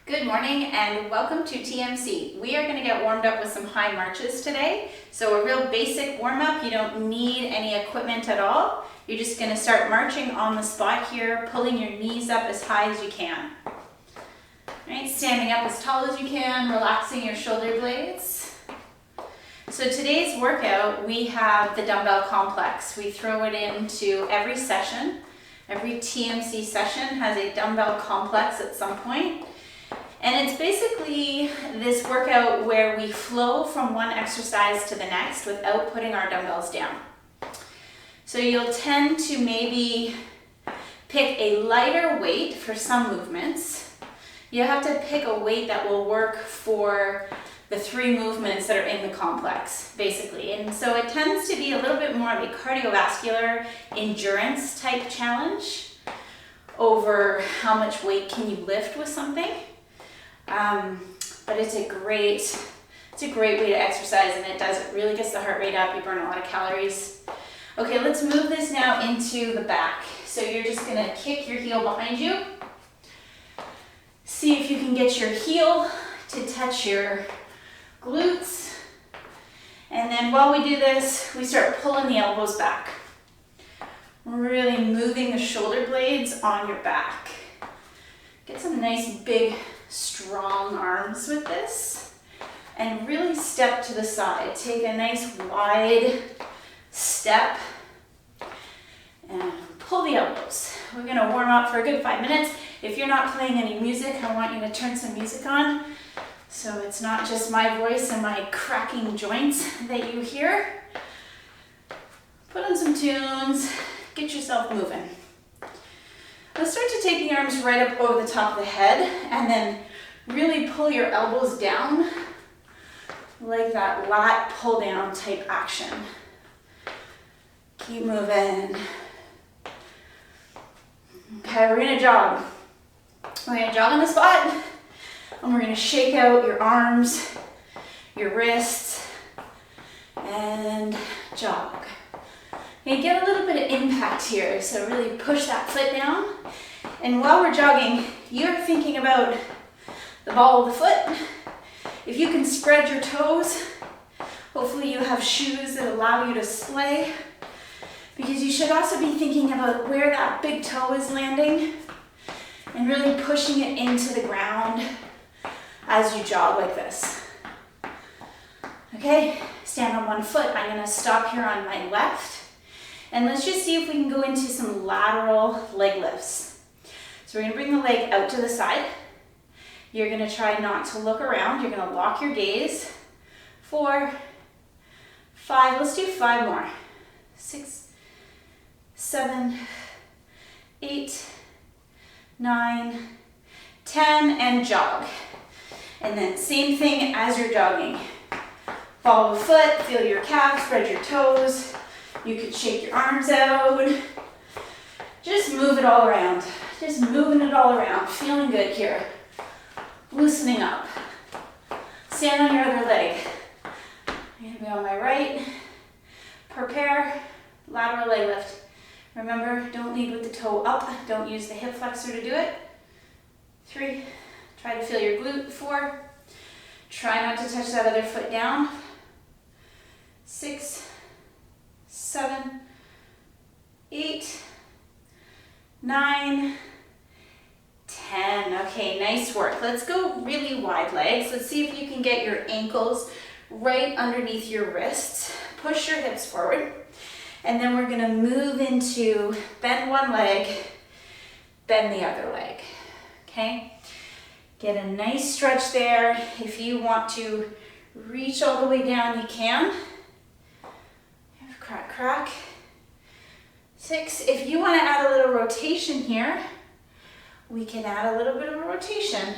Good morning and welcome to TMC. We are going to get warmed up with some high marches today. So a real basic warm up. You don't need any equipment at all. You're just going to start marching on the spot here, pulling your knees up as high as you can. Right, standing up as tall as you can, relaxing your shoulder blades. So today's workout, we have the dumbbell complex. We throw it into every session. Every TMC session has a dumbbell complex at some point. And it's basically this workout where we flow from one exercise to the next without putting our dumbbells down. So you'll tend to maybe pick a lighter weight for some movements. You have to pick a weight that will work for the three movements that are in the complex, basically. And so it tends to be a little bit more of a cardiovascular endurance type challenge over how much weight can you lift with something. But it's a great way to exercise, and it really gets the heart rate up. You burn a lot of calories. Okay, let's move this now into the back. So you're just gonna kick your heel behind you. See if you can get your heel to touch your glutes. And then while we do this, we start pulling the elbows back. Really moving the shoulder blades on your back. Get some nice big strong arms with this and really step to the side. Take a nice wide step and pull the elbows. We're going to warm up for a good 5 minutes. If you're not playing any music, I want you to turn some music on so it's not just my voice and my cracking joints that you hear. Put on some tunes, get yourself moving. Let's start to take the arms right up over the top of the head and then really pull your elbows down like that lat pull down type action. Keep moving. Okay, we're gonna jog. We're gonna jog on the spot and we're gonna shake out your arms, your wrists, and jog. Okay, get a little bit of impact here, so really push that foot down. And while we're jogging, you're thinking about the ball of the foot. If you can spread your toes, hopefully you have shoes that allow you to splay, because you should also be thinking about where that big toe is landing and really pushing it into the ground as you jog like this. Okay, stand on one foot. I'm gonna stop here on my left. And let's just see if we can go into some lateral leg lifts. So we're gonna bring the leg out to the side. You're gonna try not to look around. You're gonna lock your gaze. 4, 5, let's do 5 more. 6, 7, 8, 9, 10, and jog. And then same thing as you're jogging. Follow the foot, feel your calf, spread your toes. You could shake your arms out. Just move it all around. Just moving it all around. Feeling good here. Loosening up. Stand on your other leg. I'm gonna be on my right. Prepare, lateral leg lift. Remember, don't lead with the toe up. Don't use the hip flexor to do it. 3, try to feel your glute. 4, try not to touch that other foot down. 6, 7, 8, 9, 10. Okay, nice work. Let's go really wide legs. Let's see if you can get your ankles right underneath your wrists. Push your hips forward. And then we're gonna move into bend one leg, bend the other leg. Okay? Get a nice stretch there. If you want to reach all the way down, you can. Crack, crack. 6, if you want to add a little rotation here, we can add a little bit of a rotation.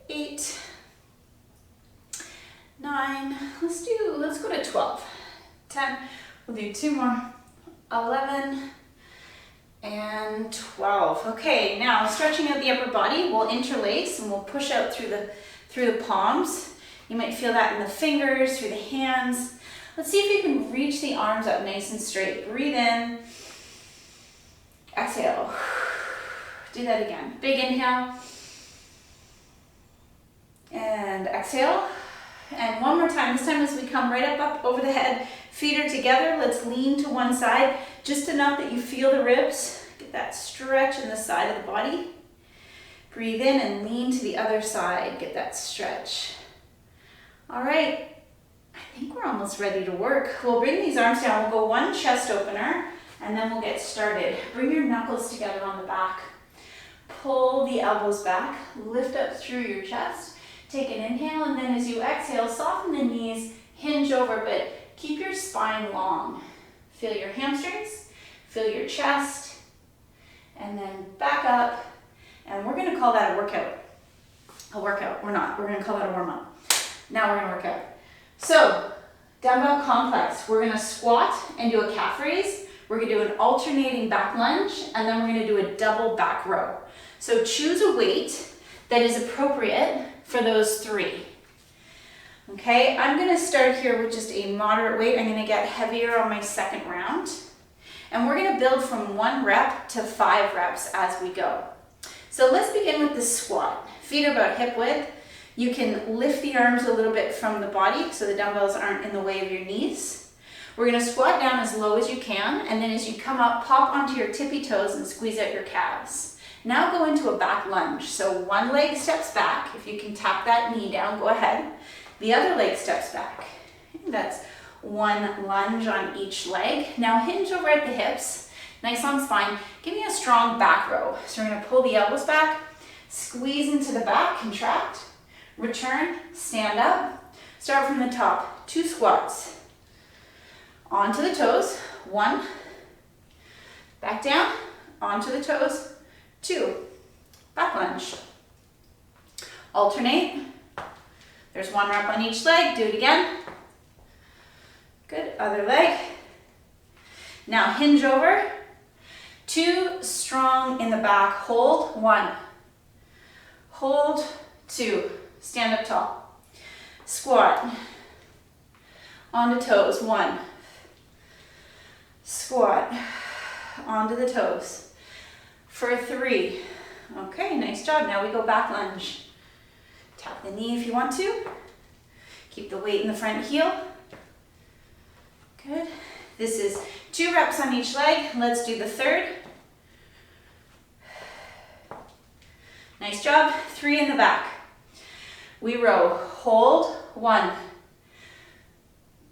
8, 9, let's go to 12. 10, we'll do 2 more. 11, and 12. Okay, now stretching out the upper body, we'll interlace and we'll push out through the palms. You might feel that in the fingers, through the hands. Let's see if you can reach the arms up nice and straight. Breathe in. Exhale. Do that again. Big inhale. And exhale. And one more time, this time as we come right up over the head, feet are together, let's lean to one side, just enough that you feel the ribs, get that stretch in the side of the body. Breathe in and lean to the other side, get that stretch. All right, I think we're almost ready to work. We'll bring these arms down, we'll go one chest opener, and then we'll get started. Bring your knuckles together on the back. Pull the elbows back, lift up through your chest. Take an inhale, and then as you exhale, soften the knees, hinge over, but keep your spine long. Feel your hamstrings, feel your chest, and then back up. And we're gonna call that a workout. A workout, we're not. We're gonna call that a warm-up. Now we're gonna work out. So, dumbbell complex. We're gonna squat and do a calf raise. We're gonna do an alternating back lunge, and then we're gonna do a double back row. So choose a weight that is appropriate for those three. Okay, I'm gonna start here with just a moderate weight. I'm gonna get heavier on my second round. And we're gonna build from 1 rep to 5 reps as we go. So let's begin with the squat. Feet are about hip width. You can lift the arms a little bit from the body so the dumbbells aren't in the way of your knees. We're gonna squat down as low as you can, and then as you come up, pop onto your tippy toes and squeeze out your calves. Now go into a back lunge. So one leg steps back. If you can tap that knee down, go ahead. The other leg steps back. That's one lunge on each leg. Now hinge over at the hips. Nice long spine. Give me a strong back row. So we're gonna pull the elbows back, squeeze into the back, contract, return, stand up. Start from the top, 2 squats. Onto the toes, 1. Back down, onto the toes, 2, back lunge. Alternate. There's 1 rep on each leg, do it again. Good, other leg. Now hinge over, 2 strong in the back, hold, 1. Hold, 2, stand up tall. Squat, onto toes, 1. Squat, onto the toes. For 3. Okay, nice job. Now we go back lunge. Tap the knee if you want to. Keep the weight in the front heel. Good. This is 2 reps on each leg. Let's do the third. Nice job. 3 in the back. We row. Hold. 1,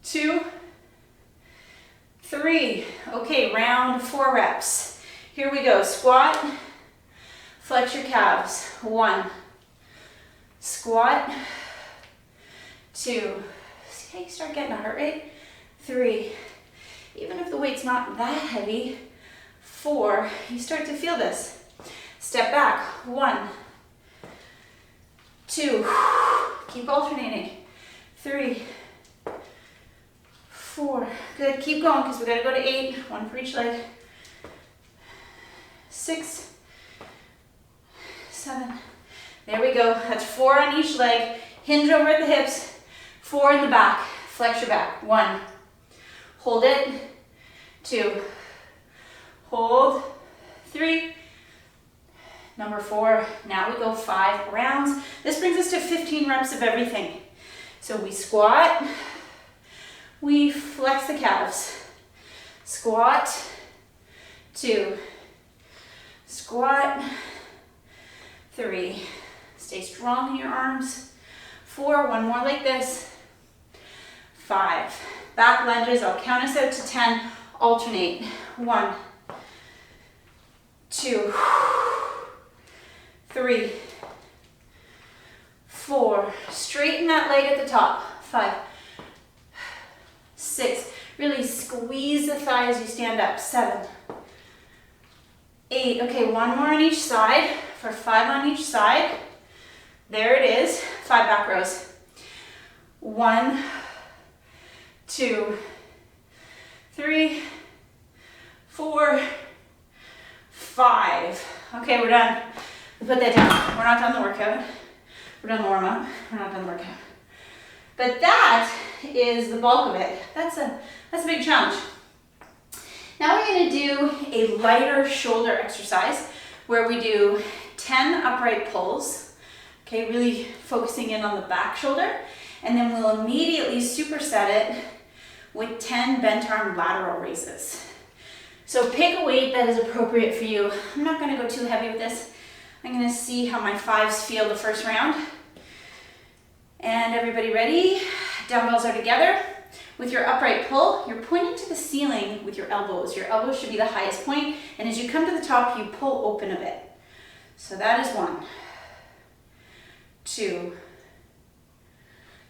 2, 3. Okay, round 4 reps. Here we go, squat, flex your calves, 1, squat, 2, okay, start getting a heart rate, 3, even if the weight's not that heavy, 4, you start to feel this, step back, 1, 2, keep alternating, 3, 4, good, keep going because we gotta go to 8, 1 for each leg, 6, 7, there we go, that's 4 on each leg, hinge over at the hips, 4 in the back, flex your back, 1, hold it, 2, hold, 3, number 4, now we go 5 rounds. This brings us to 15 reps of everything. So we squat, we flex the calves, squat, 2, squat, 3, stay strong in your arms, 4, 1 more like this, 5, back lunges, I'll count us out to 10, alternate, 1, 2, 3, 4, straighten that leg at the top, 5, 6, really squeeze the thigh as you stand up, 7, 8, okay, 1 more on each side, for 5 on each side, there it is, 5 back rows, 1, 2, 3, 4, 5, okay, we're done, put that down, we're not done the workout, we're done the warm up, we're not done the workout, but that is the bulk of it, that's a big challenge. Now we're going to do a lighter shoulder exercise where we do 10 upright pulls, Okay, really focusing in on the back shoulder. And then we'll immediately superset it with 10 bent arm lateral raises. So pick a weight that is appropriate for you. I'm not gonna go too heavy with this. I'm gonna see how my fives feel the first round. And everybody ready? Dumbbells are together. With your upright pull, you're pointing to the ceiling with your elbows. Your elbows should be the highest point, and as you come to the top, you pull open a bit. So that is 1, 2,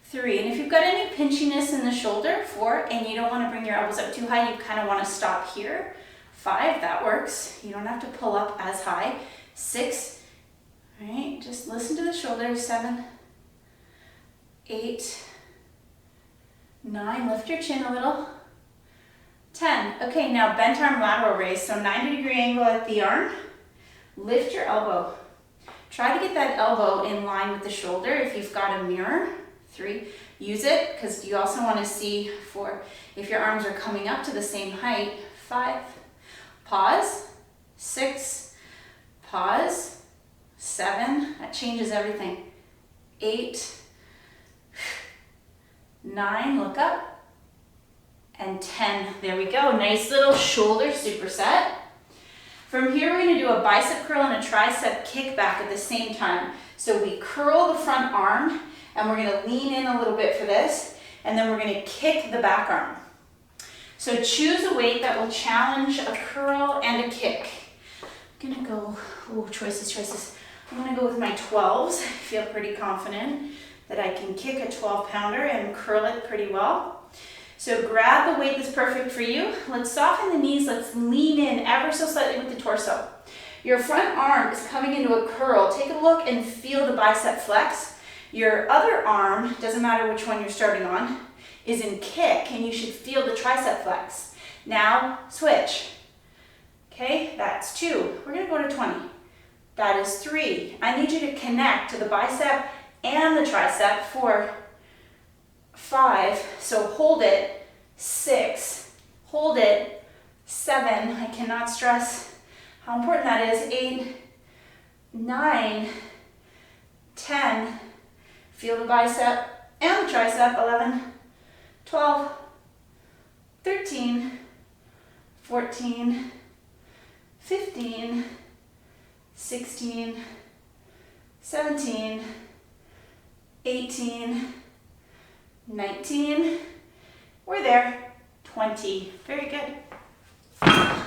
3. And if you've got any pinchiness in the shoulder, 4, and you don't want to bring your elbows up too high, you kind of want to stop here. 5, that works. You don't have to pull up as high. 6, all right, just listen to the shoulders. 7, 8, 9, lift your chin a little. 10, okay, now bent arm lateral raise, so 90-degree angle at the arm. Lift your elbow. Try to get that elbow in line with the shoulder if you've got a mirror. 3, use it because you also want to see 4, if your arms are coming up to the same height. 5, pause. 6, pause. 7, that changes everything. 8, 9, look up. And 10, there we go. Nice little shoulder superset. From here, we're gonna do a bicep curl and a tricep kick back at the same time. So we curl the front arm, and we're gonna lean in a little bit for this, and then we're gonna kick the back arm. So choose a weight that will challenge a curl and a kick. I'm gonna go, choices. I'm gonna go with my 12s. I feel pretty confident that I can kick a 12-pounder and curl it pretty well. So grab the weight that's perfect for you. Let's soften the knees. Let's lean in ever so slightly with the torso. Your front arm is coming into a curl. Take a look and feel the bicep flex. Your other arm, doesn't matter which one you're starting on, is in kick, and you should feel the tricep flex. Now, switch. Okay, that's 2. We're gonna go to 20. That is 3. I need you to connect to the bicep and the tricep. 4, 5, so hold it. 6, hold it. 7, I cannot stress how important that is. 8, 9, 10, feel the bicep and the tricep. 11, 12, 13, 14, 15, 16, 17, 18, 19, we're there, 20, very good.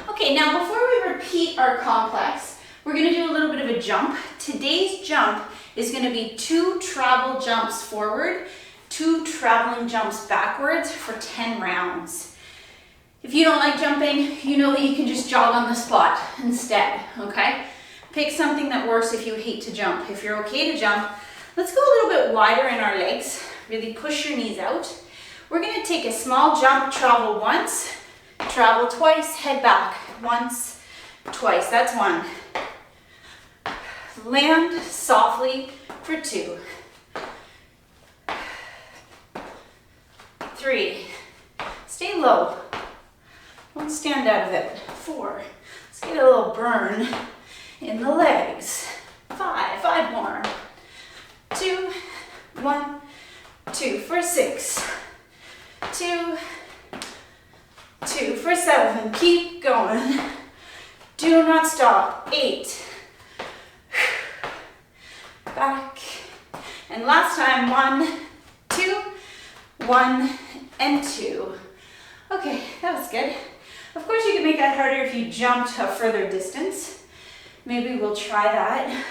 Okay, now before we repeat our complex, we're gonna do a little bit of a jump. Today's jump is gonna be 2 travel jumps forward, 2 traveling jumps backwards for 10 rounds. If you don't like jumping, you know that you can just jog on the spot instead, okay? Pick something that works if you hate to jump. If you're okay to jump, let's go a little bit wider in our legs. Really push your knees out. We're gonna take a small jump, travel once, travel twice, head back. Once, twice, that's 1. Land softly for 2. 3, stay low. Don't stand out of it. 4, let's get a little burn in the legs. 5 more. 2, 1, 2 for 6, 2, 2 for 7, keep going, do not stop. 8, back, and last time. 1, 2, 1, and 2. Okay, that was good. Of course you can make that harder if you jumped a further distance. Maybe we'll try that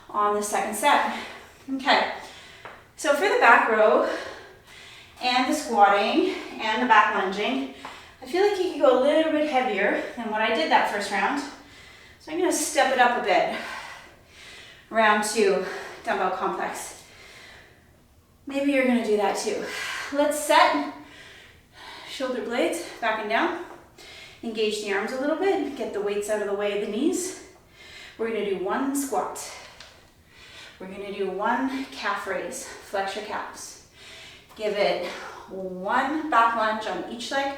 on the second set. Okay, so for the back row and the squatting and the back lunging, I feel like you can go a little bit heavier than what I did that first round. So I'm gonna step it up a bit. Round 2, dumbbell complex. Maybe you're gonna do that too. Let's set shoulder blades back and down. Engage the arms a little bit, get the weights out of the way of the knees. We're gonna do 1 squat. We're gonna do 1 calf raise, flex your calves. Give it 1 back lunge on each leg.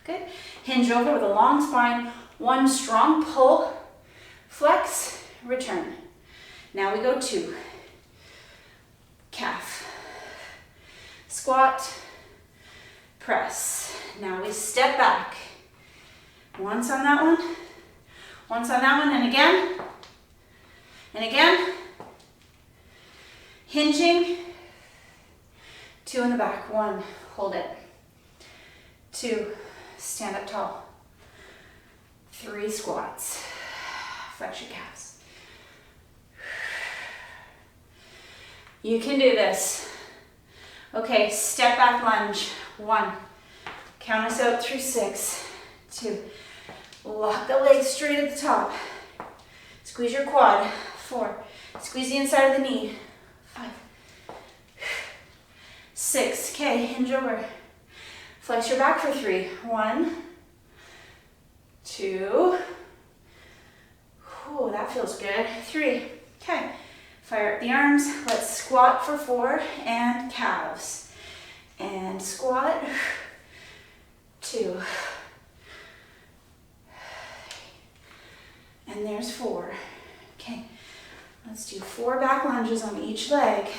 Good. Hinge over with a long spine, 1 strong pull, flex, return. Now we go 2. Calf. Squat. Press. Now we step back. Once on that one. Once on that one, and again. And again. Hinging. 2 in the back. 1. Hold it. 2. Stand up tall. 3 squats. Flex your calves. You can do this. Okay, step back lunge. 1. Count us out through 6. 2. Lock the legs straight at the top. Squeeze your quad. 4. Squeeze the inside of the knee. 5. 6. Okay, hinge over. Flex your back for 3. 1. 2. Oh, that feels good. 3. Okay. Fire up the arms. Let's squat for 4 and calves. And squat. 2. And there's 4. Okay. Let's do 4 back lunges on each leg.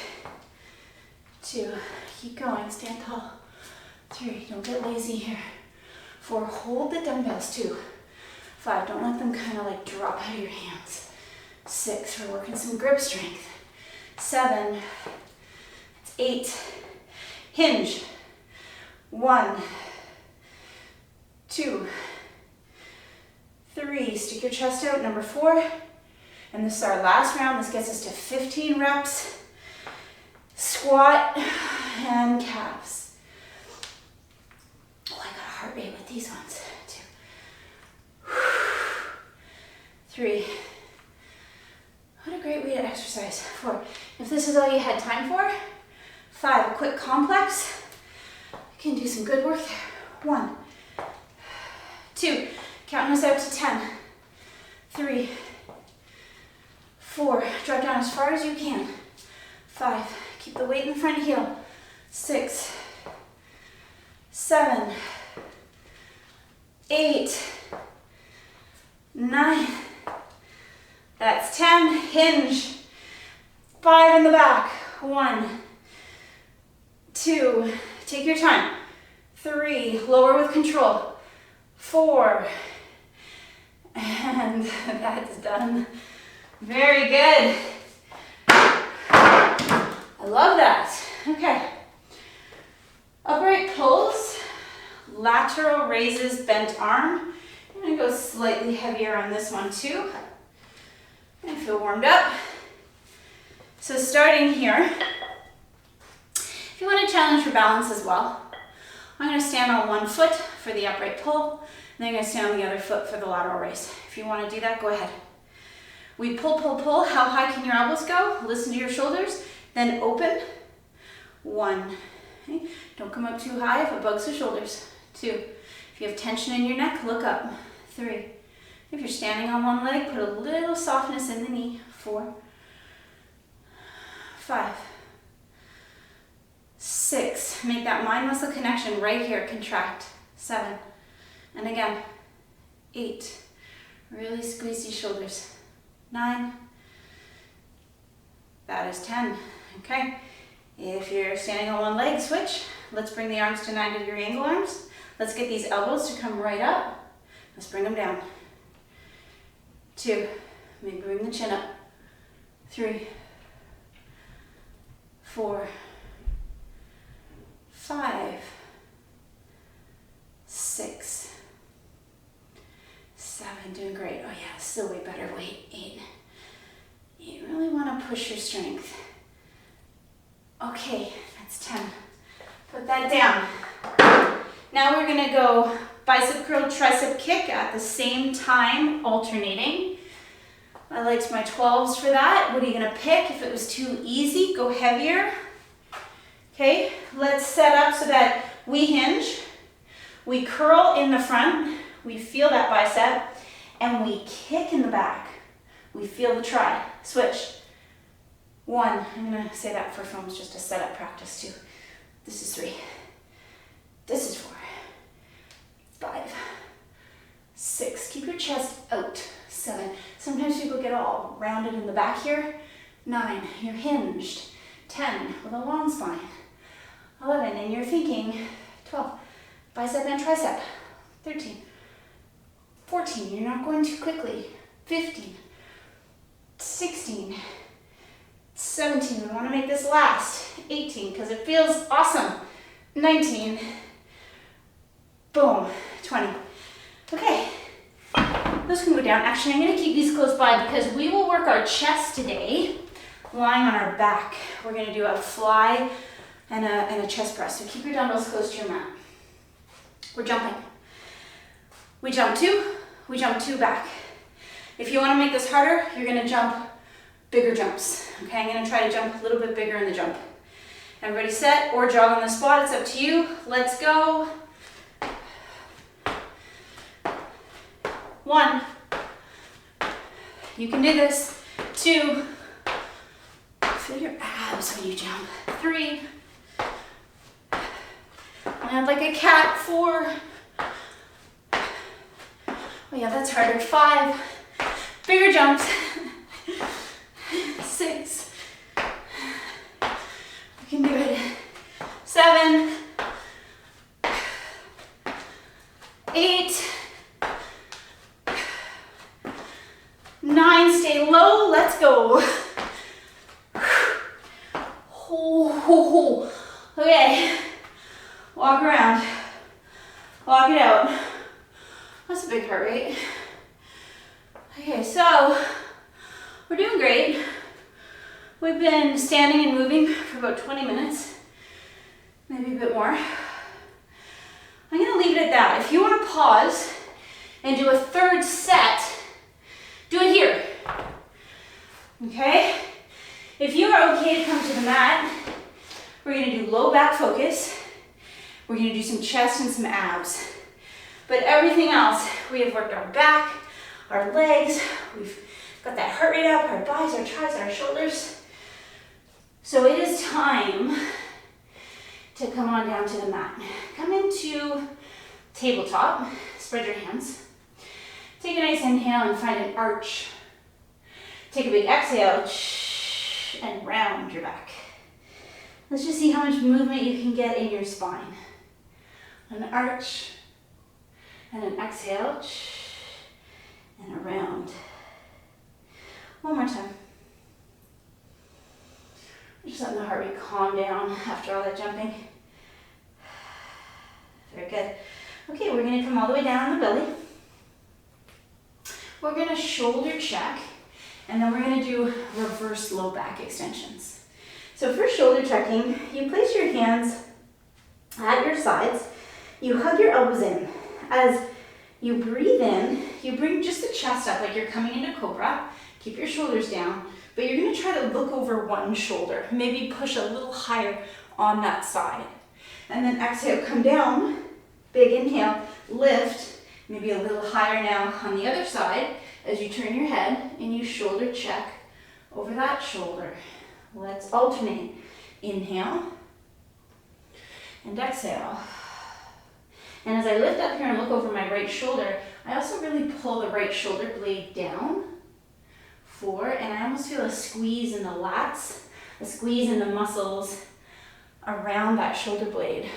2. Keep going. Stand tall. 3. Don't get lazy here. 4. Hold the dumbbells. 2. 5. Don't let them kind of like drop out of your hands. 6. We're working some grip strength. 7. It's 8. Hinge. 1. 2. 3. Stick your chest out. Number 4. And this is our last round. This gets us to 15 reps. Squat and calves. Oh, I got a heart rate with these ones. 2. 3. What a great way to exercise. 4. If this is all you had time for, 5. A quick complex. You can do some good work there. 1. 2. Counting us out to 10. 3. 4. Drop down as far as you can. 5. Keep the weight in the front heel. 6. 7. 8. 9. That's 10. Hinge. 5 in the back. 1. 2. Take your time. 3. Lower with control. 4. And that's done. Very good. I love that. Okay. Upright pulls. Lateral raises bent arm. I'm going to go slightly heavier on this one too. I feel warmed up. So starting here, if you want to challenge your balance as well, I'm going to stand on one foot for the upright pull, and then I'm going to stand on the other foot for the lateral raise. If you want to do that, go ahead. We pull, pull, pull. How high can your elbows go? Listen to your shoulders. Then open. 1. Okay. Don't come up too high if it bugs the shoulders. 2. If you have tension in your neck, look up. 3. If you're standing on one leg, put a little softness in the knee. 4. 5. 6. Make that mind-muscle connection right here. Contract. 7. And again. 8. Really squeeze these shoulders. 9. That is 10. Okay. If you're standing on one leg, switch. Let's bring the arms to 90-degree angle arms. Let's get these elbows to come right up. Let's bring them down. 2. Maybe bring the chin up. 3. 4. 5. 6. 7. Doing great. Oh yeah, still way better. Weight. 8. You really want to push your strength. Okay, that's 10. Put that down. Now we're going to go bicep curl, tricep kick at the same time, alternating. I liked my 12s for that. What are you going to pick? If it was too easy, go heavier. Okay, let's set up so that we hinge. We curl in the front. We feel that bicep. And we kick in the back. We feel the tri. Switch. 1. I'm going to say that for foams just to set up practice too. This is 3. This is 4. 5. 6. Keep your chest out. 7. Sometimes people get all rounded in the back here. 9, you're hinged. 10, with a long spine. 11, and you're thinking. 12, bicep and tricep. 13, 14, you're not going too quickly. 15, 16, 17, we want to make this last. 18, because it feels awesome. 19, boom, 20. Okay, those can go down. Actually, I'm going to keep these close by because we will work our chest today lying on our back. We're going to do a fly and a chest press. So keep your dumbbells close to your mat. We're jumping. We jump 2, we jump 2 back. If you want to make this harder, you're going to jump bigger jumps. Okay, I'm going to try to jump a little bit bigger in the jump. Everybody set or jog on the spot, it's up to you. Let's go. 1, you can do this. 2, feel your abs when you jump. 3, land like a cat. 4, oh yeah, that's harder. 5, bigger jumps. 6, we can do it. 7, 8, 9, stay low, let's go. Okay, walk around, walk it out. That's a big heart rate. Okay, so we're doing great. We've been standing and moving for about 20 minutes, maybe a bit more. I'm gonna leave it at that. If you wanna pause and do a third set, do it here, okay? If you are okay to come to the mat, we're gonna do low back focus. We're gonna do some chest and some abs. But everything else, we have worked our back, our legs, we've got that heart rate up, our buys, our tries, our shoulders. So it is time to come on down to the mat. Come into tabletop, spread your hands. Take a nice inhale and find an arch. Take a big exhale and round your back. Let's just see how much movement you can get in your spine. An arch and an exhale and a round. One more time. Just letting the heart rate calm down after all that jumping. Very good. Okay, we're gonna come all the way down on the belly. We're gonna shoulder check, and then we're gonna do reverse low back extensions. So for shoulder checking, you place your hands at your sides, you hug your elbows in. As you breathe in, you bring just the chest up like you're coming into cobra. Keep your shoulders down, but you're gonna try to look over one shoulder. Maybe push a little higher on that side. And then exhale, come down, big inhale, lift, maybe a little higher now on the other side as you turn your head and you shoulder check over that shoulder. Let's alternate. Inhale and exhale. And as I lift up here and look over my right shoulder, I also really pull the right shoulder blade down. 4, and I almost feel a squeeze in the lats, a squeeze in the muscles around that shoulder blade,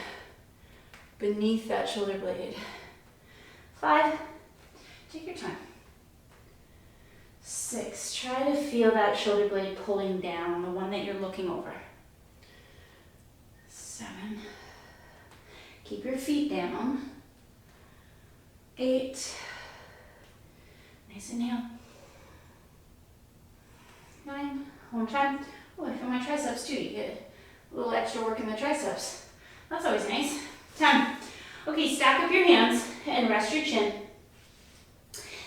beneath that shoulder blade. 5, take your time. 6, try to feel that shoulder blade pulling down, the one that you're looking over. 7, keep your feet down. 8, nice inhale. 9, one more time. Oh, I feel my triceps too. You get a little extra work in the triceps. That's always nice. 10. Okay, stack up your hands and rest your chin.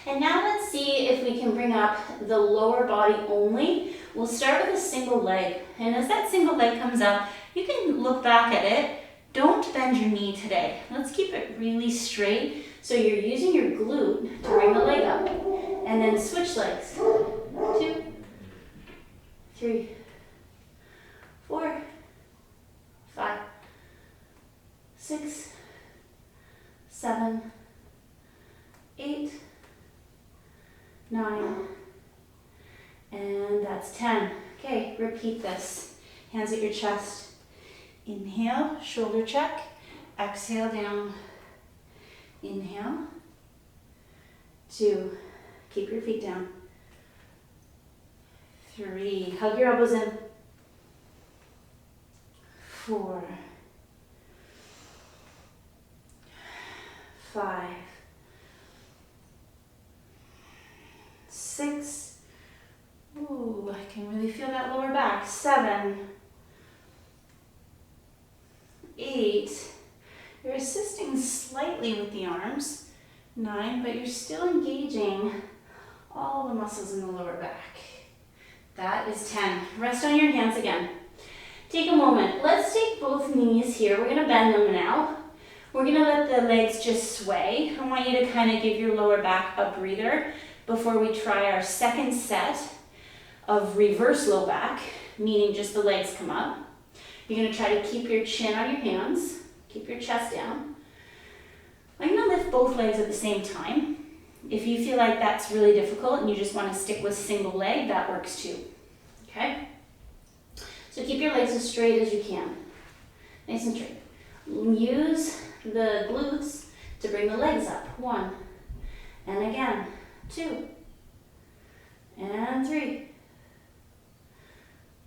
And now let's see if we can bring up the lower body only. We'll start with a single leg. And as that single leg comes up, you can look back at it. Don't bend your knee today. Let's keep it really straight. So you're using your glute to bring the leg up. And then switch legs. 2, 3, 4, 5, 6, 7, 8, 9, and that's 10. Okay, repeat this. Hands at your chest. Inhale, shoulder check. Exhale down. Inhale. 2, keep your feet down. 3, hug your elbows in. 4, 5, 6, ooh, I can really feel that lower back. 7, 8, you're assisting slightly with the arms. 9, but you're still engaging all the muscles in the lower back. That is 10. Rest on your hands again. Take a moment. Let's take both knees here. We're gonna bend them now. We're gonna let the legs just sway. I want you to kind of give your lower back a breather before we try our second set of reverse low back, meaning just the legs come up. You're gonna try to keep your chin on your hands, keep your chest down. I'm gonna lift both legs at the same time. If you feel like that's really difficult and you just wanna stick with single leg, that works too, okay? So keep your legs as straight as you can, nice and straight. Use the glutes to bring the legs up. 1, and again, 2, and 3,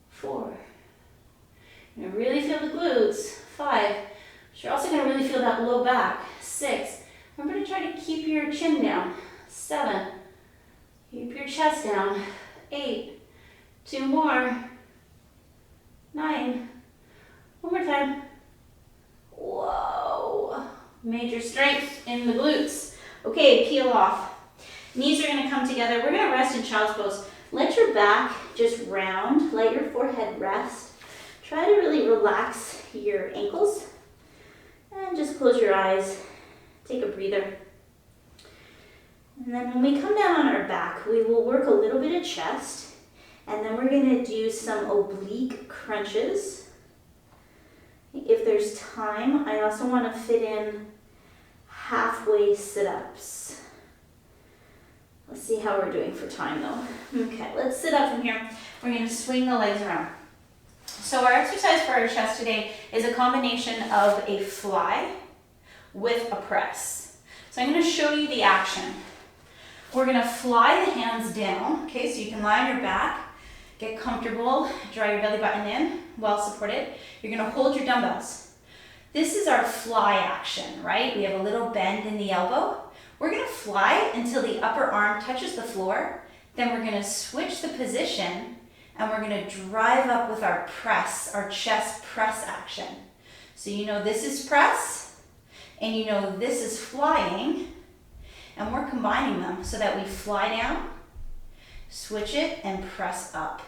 4. You're gonna really feel the glutes. 5. You're also gonna really feel that low back. 6. Remember to try to keep your chin down. 7. Keep your chest down. 8. 2 more. 9. One more time. Whoa. Major strength in the glutes. Okay, peel off. Knees are gonna come together. We're gonna rest in child's pose. Let your back just round. Let your forehead rest. Try to really relax your ankles. And just close your eyes. Take a breather. And then when we come down on our back, we will work a little bit of chest. And then we're gonna do some oblique crunches. If there's time, I also wanna fit in halfway sit-ups. Let's see how we're doing for time though. Okay, let's sit up from here. We're gonna swing the legs around. So our exercise for our chest today is a combination of a fly with a press. So I'm gonna show you the action. We're gonna fly the hands down, okay, so you can lie on your back, get comfortable, draw your belly button in, well supported. You're gonna hold your dumbbells. This is our fly action, right? We have a little bend in the elbow. We're gonna fly until the upper arm touches the floor, then we're gonna switch the position and we're gonna drive up with our press, our chest press action. So you know this is press, and you know this is flying, and we're combining them so that we fly down, switch it, and press up.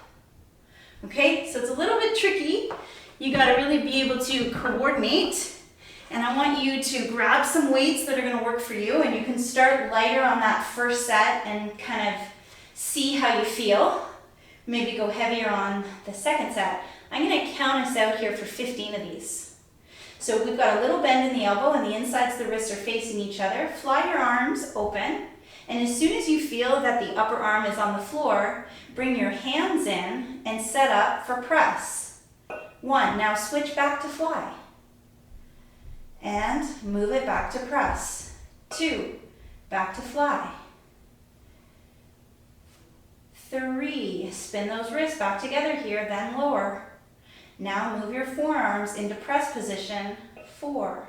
Okay, so it's a little bit tricky. You gotta really be able to coordinate, and I want you to grab some weights that are gonna work for you, and you can start lighter on that first set and kind of see how you feel. Maybe go heavier on the second set. I'm gonna count us out here for 15 of these. So we've got a little bend in the elbow and the insides of the wrists are facing each other. Fly your arms open, and as soon as you feel that the upper arm is on the floor, bring your hands in and set up for press. 1, now switch back to fly. And move it back to press. 2, back to fly. 3, spin those wrists back together here, then lower. Now move your forearms into press position. 4.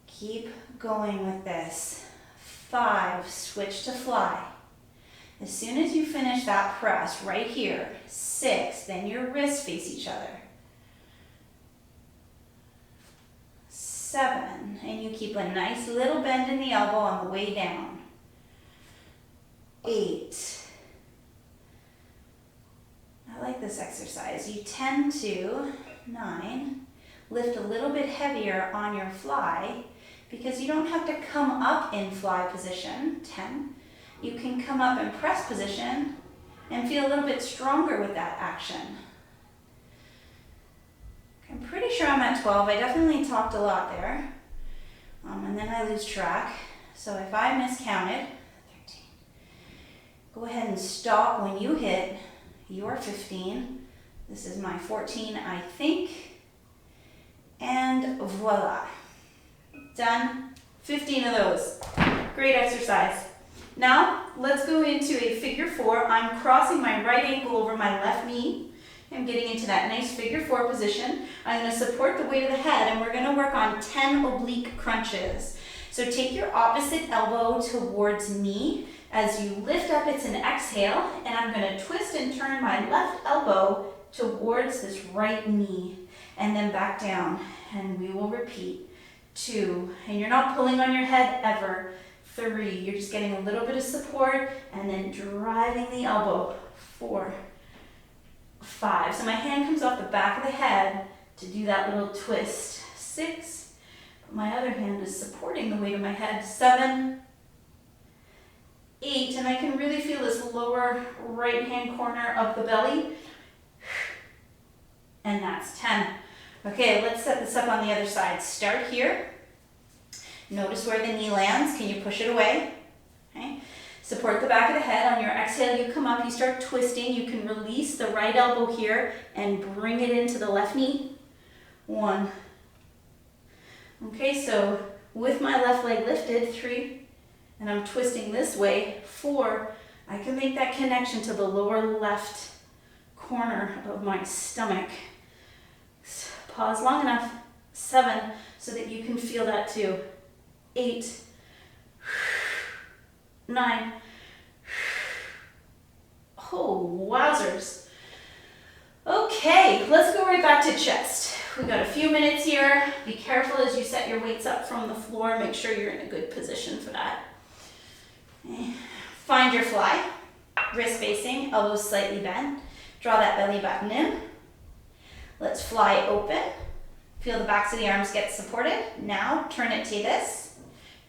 Keep going with this. 5, switch to fly. As soon as you finish that press right here, 6, then your wrists face each other. 7, and you keep a nice little bend in the elbow on the way down. 8. I like this exercise. You tend to, 9, lift a little bit heavier on your fly because you don't have to come up in fly position. 10. You can come up in press position and feel a little bit stronger with that action. I'm pretty sure I'm at 12. I definitely talked a lot there. And then I lose track. So if I miscounted, 13. Go ahead and stop when you hit your 15. This is my 14, I think. And voila. Done. 15 of those. Great exercise. Now, let's go into a figure 4. I'm crossing my right ankle over my left knee. I'm getting into that nice figure 4 position. I'm going to support the weight of the head, and we're going to work on 10 oblique crunches. So take your opposite elbow towards me. As you lift up, it's an exhale, and I'm going to twist and turn my left elbow towards this right knee, and then back down, and we will repeat. 2, and you're not pulling on your head ever. 3, you're just getting a little bit of support, and then driving the elbow. 4, 5, so my hand comes off the back of the head to do that little twist. 6, my other hand is supporting the weight of my head. 7, 8, and I can really feel this lower right hand corner of the belly. And that's 10. Okay, let's set this up on the other side. Start here. Notice where the knee lands. Can you push it away? Okay. Support the back of the head. On your exhale, you come up, you start twisting. You can release the right elbow here and bring it into the left knee. 1. Okay, so with my left leg lifted, 3, and I'm twisting this way, 4, I can make that connection to the lower left corner of my stomach. Pause long enough. 7, so that you can feel that too. 8, 9. Oh, wowzers. Okay, let's go right back to chest. We've got a few minutes here. Be careful as you set your weights up from the floor. Make sure you're in a good position for that. Okay. Find your fly. Wrist facing, elbows slightly bent. Draw that belly button in. Let's fly open. Feel the backs of the arms get supported. Now turn it to this.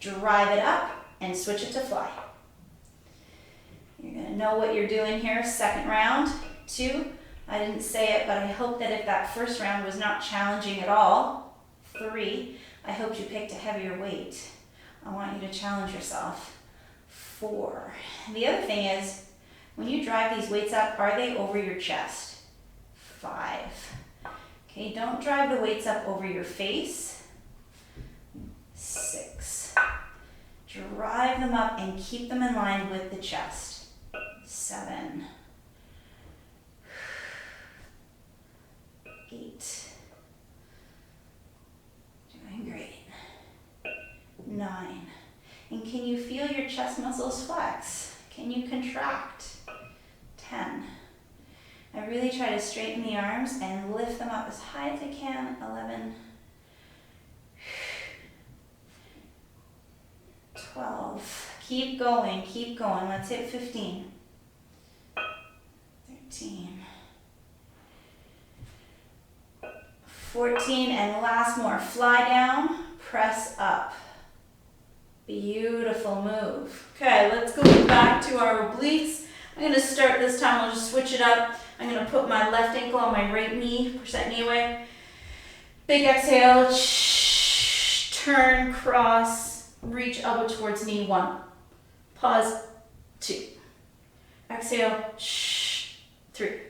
Drive it up and switch it to fly. You're going to know what you're doing here. Second round. 2. I didn't say it, but I hope that if that first round was not challenging at all. 3. I hope you picked a heavier weight. I want you to challenge yourself. 4. And the other thing is, when you drive these weights up, are they over your chest? 5. Okay, don't drive the weights up over your face. 6. Drive them up and keep them in line with the chest. 7. 8. Doing great. 9. And can you feel your chest muscles flex? Can you contract? 10. I really try to straighten the arms and lift them up as high as I can. 11. 12. Keep going, keep going. Let's hit 15. 13. 14, and last more. Fly down, press up. Beautiful move. Okay, let's go back to our obliques. I'm going to start this time, I'll just switch it up. I'm going to put my left ankle on my right knee, push that knee away. Big exhale, turn, cross, reach elbow towards knee. 1. Pause, 2. Exhale, 3.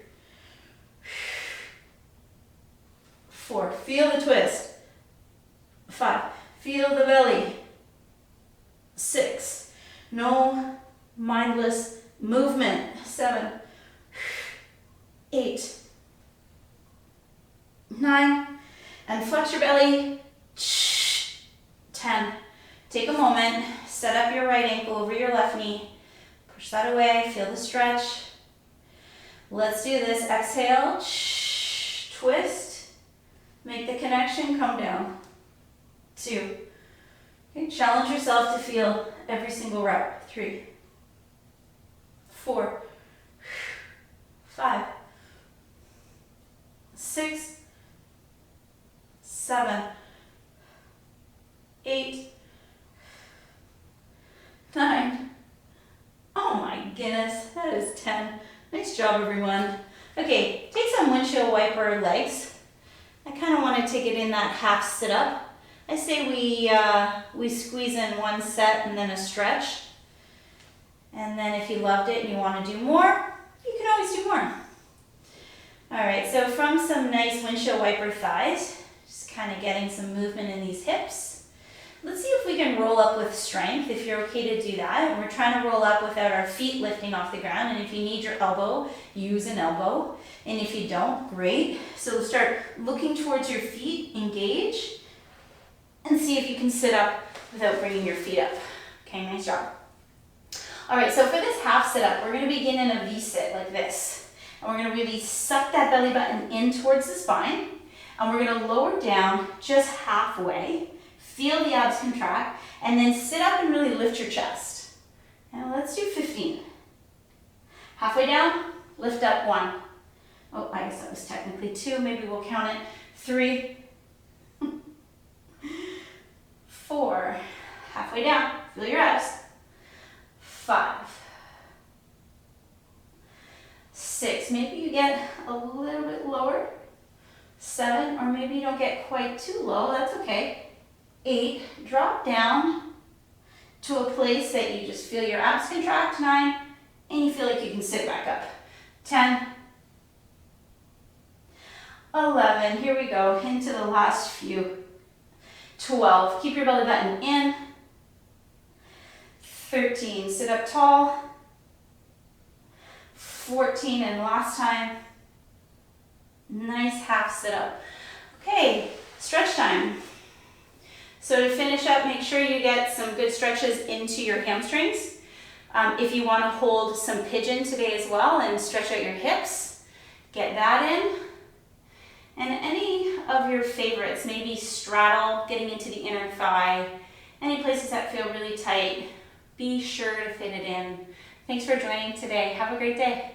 4, feel the twist. 5, feel the belly. 6, no mindless movement. 7, 8, 9, and flex your belly. 10. Take a moment, set up your right ankle over your left knee. Push that away, feel the stretch. Let's do this. Exhale, twist, make the connection, come down. 2. Okay, challenge yourself to feel every single rep. 3, 4, 5, 6, 7, 8, 9. Oh my goodness, that is 10. Nice job, everyone. Okay, take some windshield wiper legs. I kind of want to take it in that half sit up. I say we squeeze in 1 set and then a stretch. And then if you loved it and you want to do more, you can always do more. All right, so from some nice windshield wiper thighs, just kind of getting some movement in these hips. Let's see if we can roll up with strength, if you're okay to do that. And we're trying to roll up without our feet lifting off the ground. And if you need your elbow, use an elbow. And if you don't, great. So start looking towards your feet, engage, and see if you can sit up without bringing your feet up. Okay, nice job. All right, so for this half sit up, we're gonna begin in a V-sit like this. And we're gonna really suck that belly button in towards the spine. And we're gonna lower down just halfway. Feel the abs contract, and then sit up and really lift your chest. And let's do 15. Halfway down, lift up 1. Oh, I guess that was technically 2. Maybe we'll count it. 3, 4. Halfway down, feel your abs. 5, 6. Maybe you get a little bit lower. 7, or maybe you don't get quite too low. That's okay. 8, drop down to a place that you just feel your abs contract. 9, and you feel like you can sit back up. 10, 11, here we go, into the last few. 12, keep your belly button in. 13, sit up tall. 14, and last time. Nice half sit up. Okay, stretch time. So to finish up, make sure you get some good stretches into your hamstrings. If you want to hold some pigeon today as well and stretch out your hips, get that in. And any of your favorites, maybe straddle, getting into the inner thigh, any places that feel really tight, be sure to fit it in. Thanks for joining today. Have a great day.